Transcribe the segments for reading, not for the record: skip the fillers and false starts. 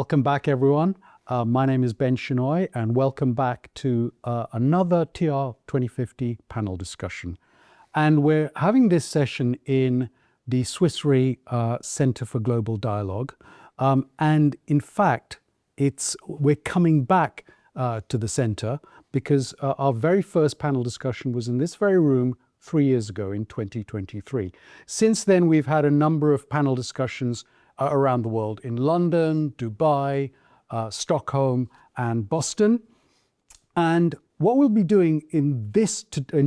Welcome back, everyone. My name is Ben Shinoy, and welcome back to another TR2050 panel discussion. And we're having this session in the Swiss Re Center for Global Dialogue. And in fact, we're coming back to the center because our very first panel discussion was in this very room 3 years ago in 2023. Since then, we've had a number of panel discussions around the world in London, Dubai, Stockholm, and Boston. And what we'll be doing in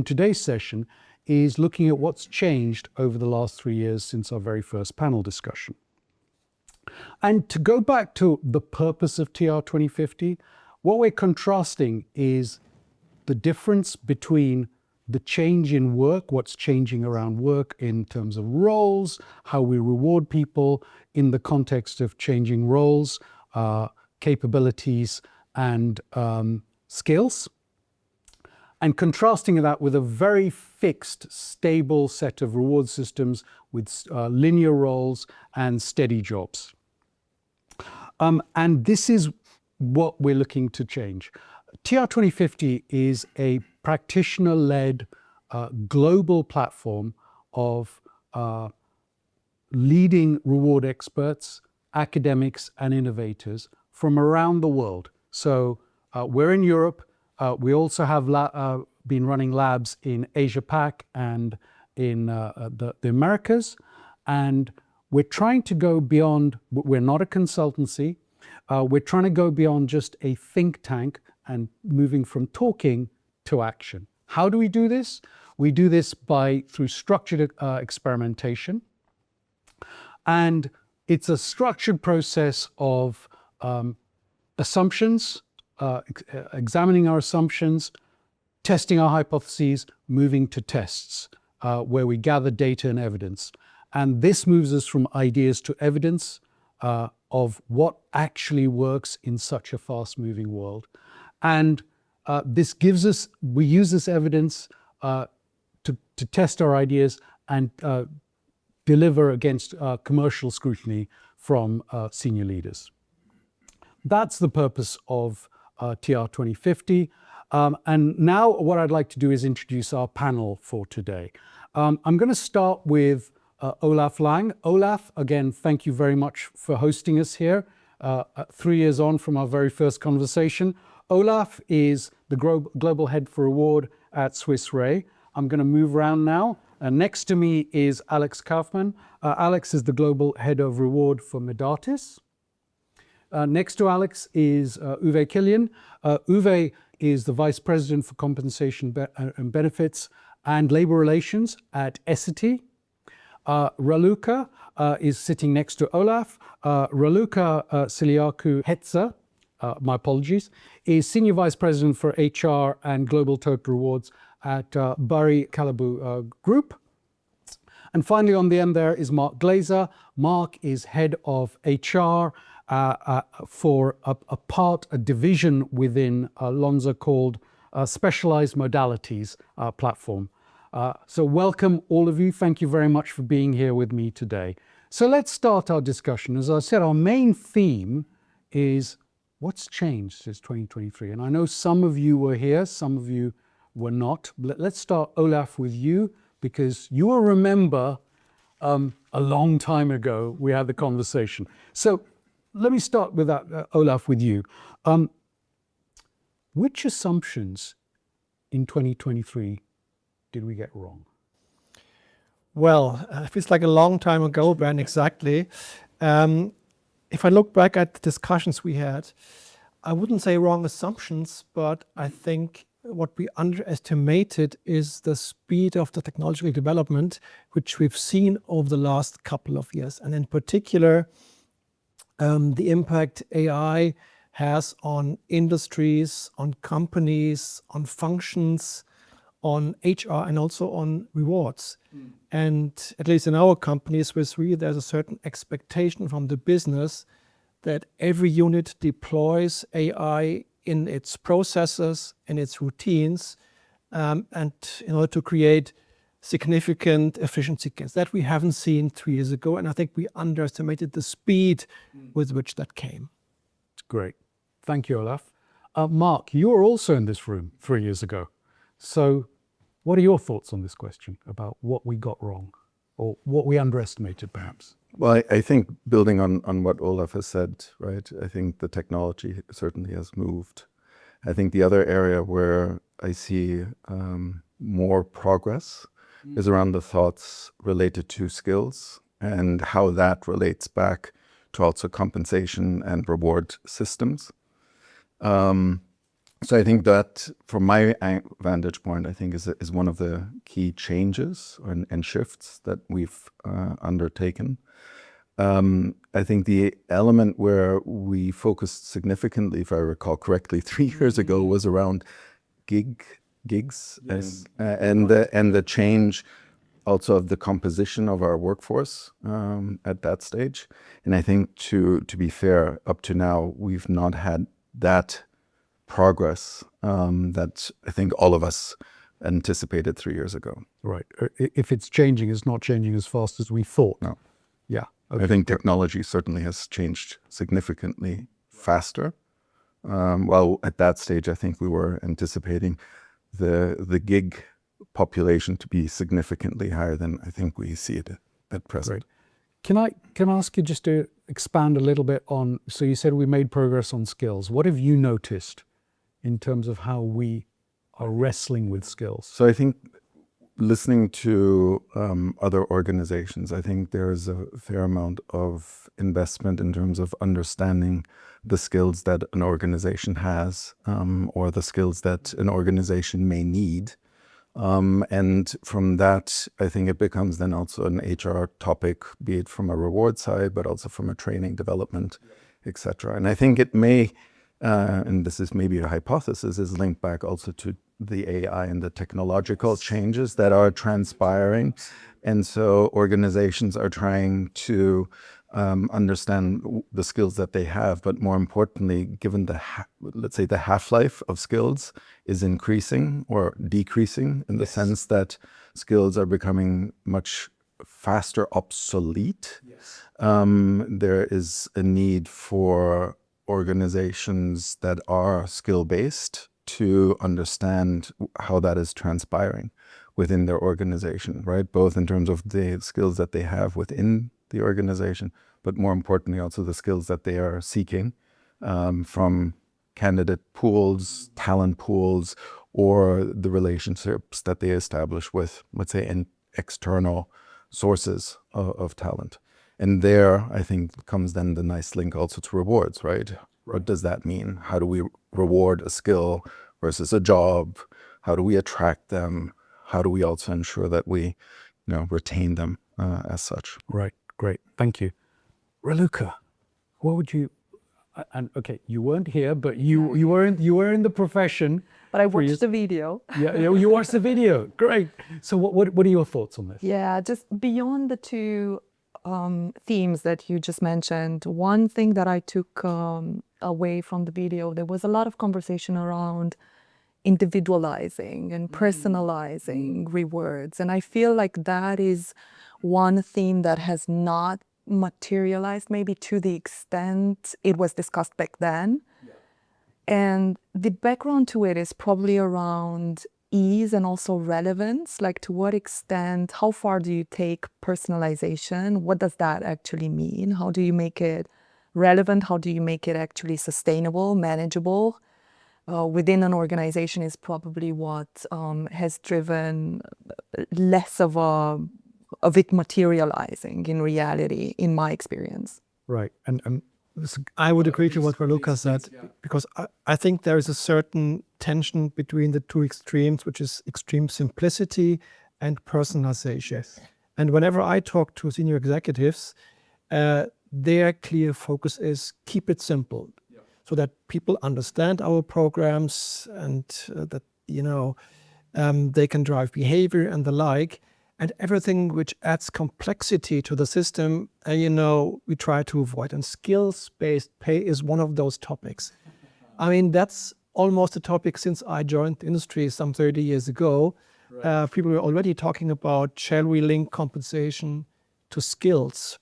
today's session is looking at what's changed over the last 3 years since our very first panel discussion. And to go back to the purpose of TR2050, what we're contrasting is the difference between the change in work, what's changing around work in terms of roles, how we reward people in the context of changing roles, capabilities, and skills, and contrasting that with a very fixed, stable set of reward systems with linear roles and steady jobs. And this is what we're looking to change. TR2050 is a practitioner-led global platform of leading reward experts, academics, and innovators from around the world. So we're in Europe. We also have been running labs in Asia Pac and in the Americas. And we're trying to go beyond, we're not a consultancy. We're trying to go beyond just a think tank and moving from talking to action. How do we do this? We do this through structured experimentation. And it's a structured process of assumptions, examining our assumptions, testing our hypotheses, moving to tests, where we gather data and evidence. And this moves us from ideas to evidence of what actually works in such a fast-moving world. And we use this evidence to test our ideas and deliver against commercial scrutiny from senior leaders. That's the purpose of TR2050. And now what I'd like to do is introduce our panel for today. I'm going to start with Olaf Lang. Olaf, again, thank you very much for hosting us here 3 years on from our very first conversation. Olaf is the Global Head for Reward at Swiss Re. I'm going to move around now. Next to me is Alex Kaufman. Alex is the Global Head of Reward for Medartis. Next to Alex is Uwe Killian. Uwe is the Vice President for Compensation and Benefits and Labor Relations at Essity. Raluca is sitting next to Olaf. Raluca Siliaku Hetzer, my apologies, is Senior Vice President for HR and Global Total Rewards at Barry Callebaut Group. And finally on the end there is Mark Glazer. Mark is Head of HR for a division within Lonza called Specialized Modalities Platform. So welcome all of you. Thank you very much for being here with me today. So let's start our discussion. As I said, our main theme is what's changed since 2023. And I know some of you were here, some of you were not. Let's start, Olaf, with you, because you will remember a long time ago we had the conversation. So let me start with that, Olaf, with you. Which assumptions in 2023 did we get wrong? Well, it feels like a long time ago, Ben, exactly. If I look back at the discussions we had, I wouldn't say wrong assumptions, but I think what we underestimated is the speed of the technological development, which we've seen over the last couple of years. And in particular, the impact AI has on industries, on companies, on functions, on HR, and also on rewards. And at least in our company, Swiss Re, there's a certain expectation from the business that every unit deploys AI in its processes, in its routines, and in order to create significant efficiency gains. That we haven't seen 3 years ago, and I think we underestimated the speed with which that came. Great. Thank you, Olaf. Mark, you were also in this room 3 years ago. So what are your thoughts on this question about what we got wrong or what we underestimated, perhaps? Well, I think building on what Olaf has said, right, I think the technology certainly has moved. I think the other area where I see more progress is around the thoughts related to skills and how that relates back to also compensation and reward systems. So I think that, from my vantage point, I think is one of the key changes and shifts that we've undertaken. I think the element where we focused significantly, if I recall correctly, 3 years ago, was around gigs, and the change also of the composition of our workforce at that stage. And I think to be fair, up to now, we've not had that progress that I think all of us anticipated 3 years ago. Right. If it's changing, it's not changing as fast as we thought. No. Yeah. Okay. I think technology certainly has changed significantly faster. While at that stage, I think we were anticipating the gig population to be significantly higher than I think we see it at present. Great. Can I ask you just to expand a little bit on, so you said we made progress on skills. What have you noticed in terms of how we are wrestling with skills? So I think listening to other organizations, I think there's a fair amount of investment in terms of understanding the skills that an organization has, or the skills that an organization may need. And from that, I think it becomes then also an HR topic, be it from a reward side, but also from a training development, etc. And I think it may, and this is maybe a hypothesis, is linked back also to the AI and the technological changes that are transpiring. And so organizations are trying to understand the skills that they have, but more importantly, given let's say the half-life of skills is increasing or decreasing in the sense that skills are becoming much faster obsolete. There is a need for organizations that are skill-based to understand how that is transpiring within their organization, right? Both in terms of the skills that they have within the organization, but more importantly also the skills that they are seeking from candidate pools, talent pools, or the relationships that they establish with, let's say, external sources of talent. And there, I think, comes then the nice link also to rewards, right? What does that mean? How do we reward a skill versus a job? How do we attract them? How do we also ensure that we, retain them as such? Right. Great. Thank you. Raluca, what would you, and okay, you weren't here, but you were in the profession. But I watched the video. Yeah, you watched the video. Great. So what are your thoughts on this? Yeah, just beyond the two themes that you just mentioned, one thing that I took away from the video, there was a lot of conversation around individualizing and personalizing rewards. And I feel like that is one theme that has not materialized maybe to the extent it was discussed back then. And the background to it is probably around ease and also relevance, like to what extent, how far do you take personalization? What does that actually mean? How do you make it relevant? How do you make it actually sustainable, manageable? Within an organization is probably what has driven less of it materializing in reality, in my experience. Right. And I would agree to what Raluca said, because I think there is a certain tension between the two extremes, which is extreme simplicity and personalization. And whenever I talk to senior executives, their clear focus is keep it simple, so that people understand our programs and that, they can drive behavior and the like. And everything which adds complexity to the system, we try to avoid. And skills-based pay is one of those topics. I mean, that's almost a topic since I joined the industry some 30 years ago. Right. People were already talking about, shall we link compensation to skills?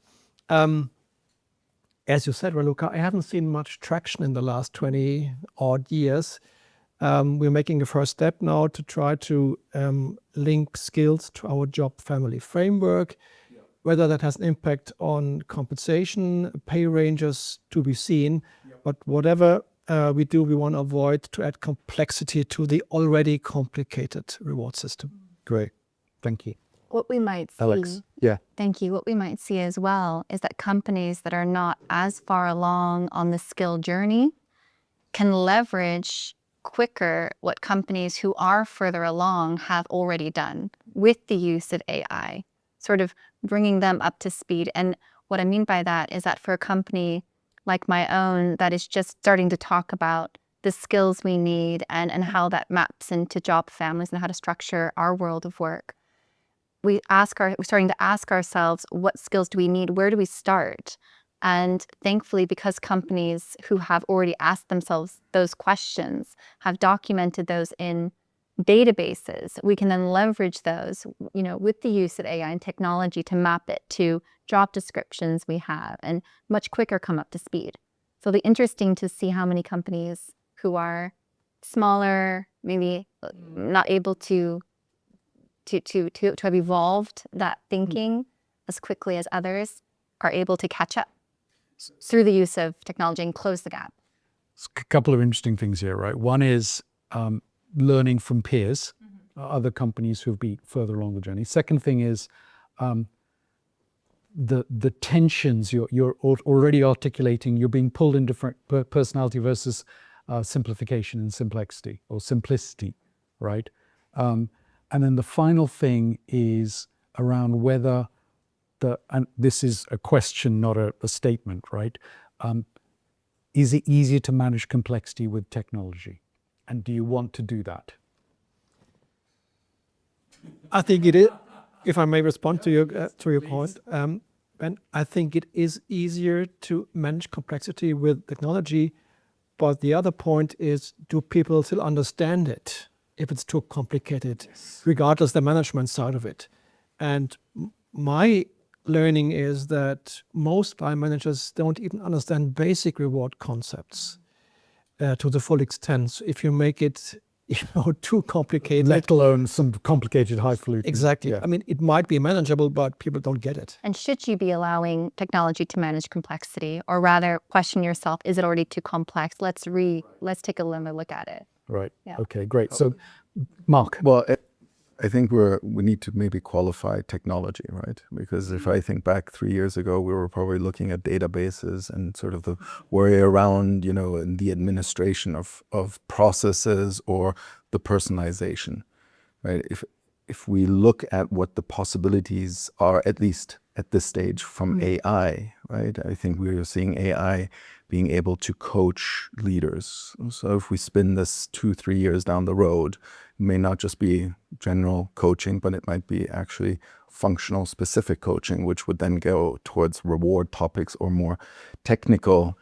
as you said, Raluca, I haven't seen much traction in the last 20 odd years. We're making a first step now to try to link skills to our job family framework. Whether that has an impact on compensation, pay ranges to be seen. But whatever we do, we want to avoid to add complexity to the already complicated reward system. Great. Thank you. What we might see, Alex. Yeah. thank you, what we might see as well is that companies that are not as far along on the skill journey can leverage quicker what companies who are further along have already done with the use of AI, sort of bringing them up to speed. And what I mean by that is that for a company like my own that is just starting to talk about the skills we need and how that maps into job families and how to structure our world of work, we're starting to ask ourselves, what skills do we need? Where do we start? And thankfully, because companies who have already asked themselves those questions have documented those in databases, we can then leverage those, with the use of AI and technology to map it to job descriptions we have and much quicker come up to speed. So it'll be interesting to see how many companies who are smaller, maybe not able to have evolved that thinking as quickly as others are able to catch up through the use of technology and close the gap. A couple of interesting things here, right? One is learning from peers, other companies who've been further along the journey. Second thing is the tensions you're already articulating. You're being pulled in different personality versus simplification and complexity or simplicity, right? And then the final thing is around whether and this is a question, not a statement, right? Is it easier to manage complexity with technology? And do you want to do that? I think it is, if I may respond to your point, Ben, I think it is easier to manage complexity with technology, but the other point is, do people still understand it if it's too complicated, regardless the management side of it? And my learning is that most line managers don't even understand basic reward concepts to the full extent. So if you make it too complicated, Let alone some complicated highfalutin. exactly. Yeah. I mean, it might be manageable, but people don't get it. And should you be allowing technology to manage complexity, or rather question yourself, is it already too complex? Let's take a look at it. Right. Yeah. Okay, great. So, Mark. Well, I think we need to maybe qualify technology, right? Because if I think back 3 years ago, we were probably looking at databases and sort of the worry around, in the administration of processes or the personalization, right? If we look at what the possibilities are, at least at this stage from AI, right? I think we are seeing AI being able to coach leaders. So if we spin this 2-3 years down the road, it may not just be general coaching, but it might be actually functional specific coaching, which would then go towards reward topics or more technical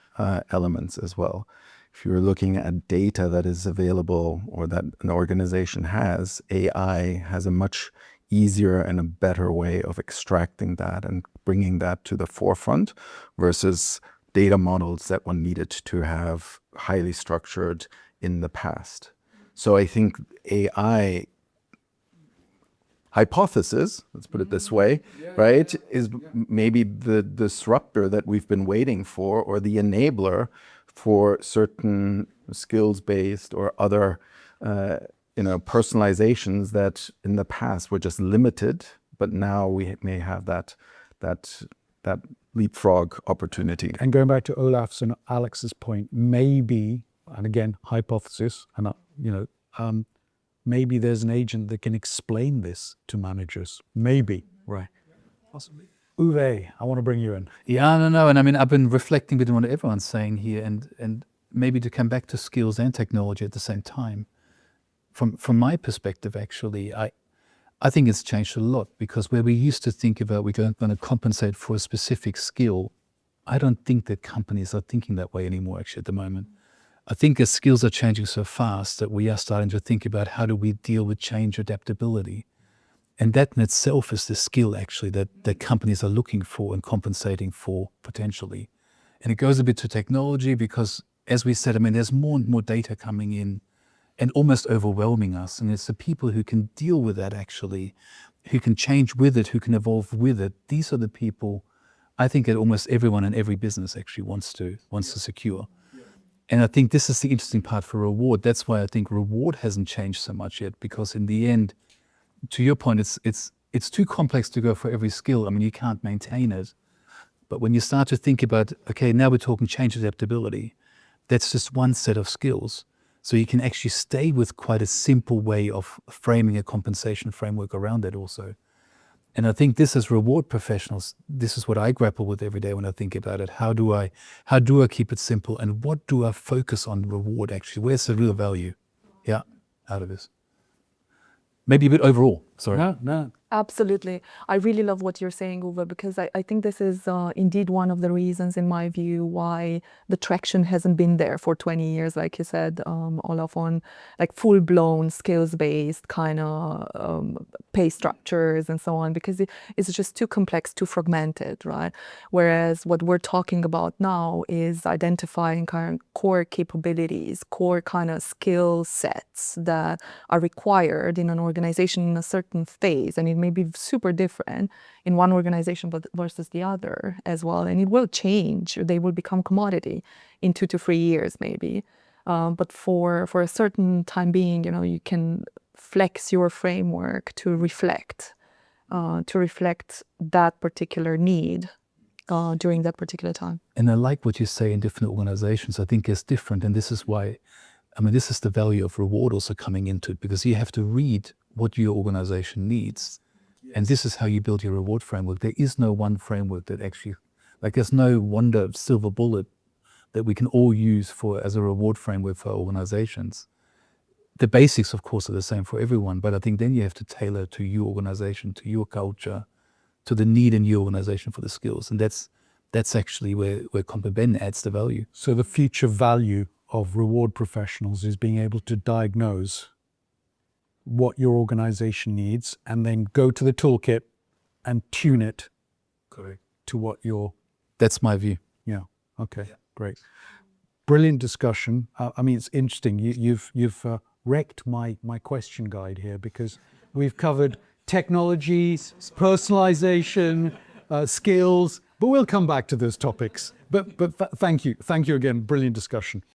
elements as well. If you're looking at data that is available or that an organization has, AI has a much easier and a better way of extracting that and bringing that to the forefront versus data models that one needed to have highly structured in the past. So I think AI hypothesis, let's put it this way, right, is maybe the disruptor that we've been waiting for, or the enabler for certain skills-based or other personalizations that in the past were just limited, but now we may have that leapfrog opportunity. And going back to Olaf's and Alex's point, maybe, and again, hypothesis, and maybe there's an agent that can explain this to managers. Maybe, right? Possibly. Uwe, I want to bring you in. Yeah, no. And I mean, I've been reflecting on what everyone's saying here, and maybe to come back to skills and technology at the same time. From my perspective, actually, I think it's changed a lot, because where we used to think about we're going to compensate for a specific skill, I don't think that companies are thinking that way anymore, actually, at the moment. I think as skills are changing so fast that we are starting to think about how do we deal with change adaptability. And that in itself is the skill, actually, that companies are looking for and compensating for potentially. And it goes a bit to technology because, as we said, I mean, there's more and more data coming in and almost overwhelming us. And it's the people who can deal with that actually, who can change with it, who can evolve with it. These are the people I think that almost everyone in every business actually wants to secure. And I think this is the interesting part for reward. That's why I think reward hasn't changed so much yet, because in the end, to your point, it's too complex to go for every skill. I mean, you can't maintain it. But when you start to think about, okay, now we're talking change adaptability, that's just one set of skills. So you can actually stay with quite a simple way of framing a compensation framework around that also. And I think this as reward professionals, this is what I grapple with every day when I think about it. How do I keep it simple, and what do I focus on reward actually? Where's the real value? Yeah, out of this. Maybe a bit overall, sorry. No. Absolutely. I really love what you're saying, Uwe, because I think this is indeed one of the reasons, in my view, why the traction hasn't been there for 20 years, like you said, Olaf, on like full-blown skills-based kind of pay structures and so on, because it's just too complex, too fragmented, right? Whereas what we're talking about now is identifying kind of core capabilities, core kind of skill sets that are required in an organization in a certain phase. And it may be super different in one organization but versus the other as well. And it will change. They will become commodity in 2 to 3 years maybe. But for a certain time being, you can flex your framework to reflect that particular need during that particular time. And I like what you say in different organizations. I think it's different. And this is why, I mean, this is the value of reward also coming into it, because you have to read what your organization needs. And this is how you build your reward framework. There is no one framework that actually, like there's no wonder silver bullet that we can all use as a reward framework for organizations. The basics, of course, are the same for everyone, but I think then you have to tailor to your organization, to your culture, to the need in your organization for the skills. And that's actually where Comp-Ben adds the value. So the future value of reward professionals is being able to diagnose what your organization needs and then go to the toolkit and tune it to what your... That's my view. Yeah. Okay. Great. Brilliant discussion. I mean, it's interesting. You've wrecked my question guide here, because we've covered technologies, personalization, skills, but we'll come back to those topics. But thank you again. Brilliant discussion.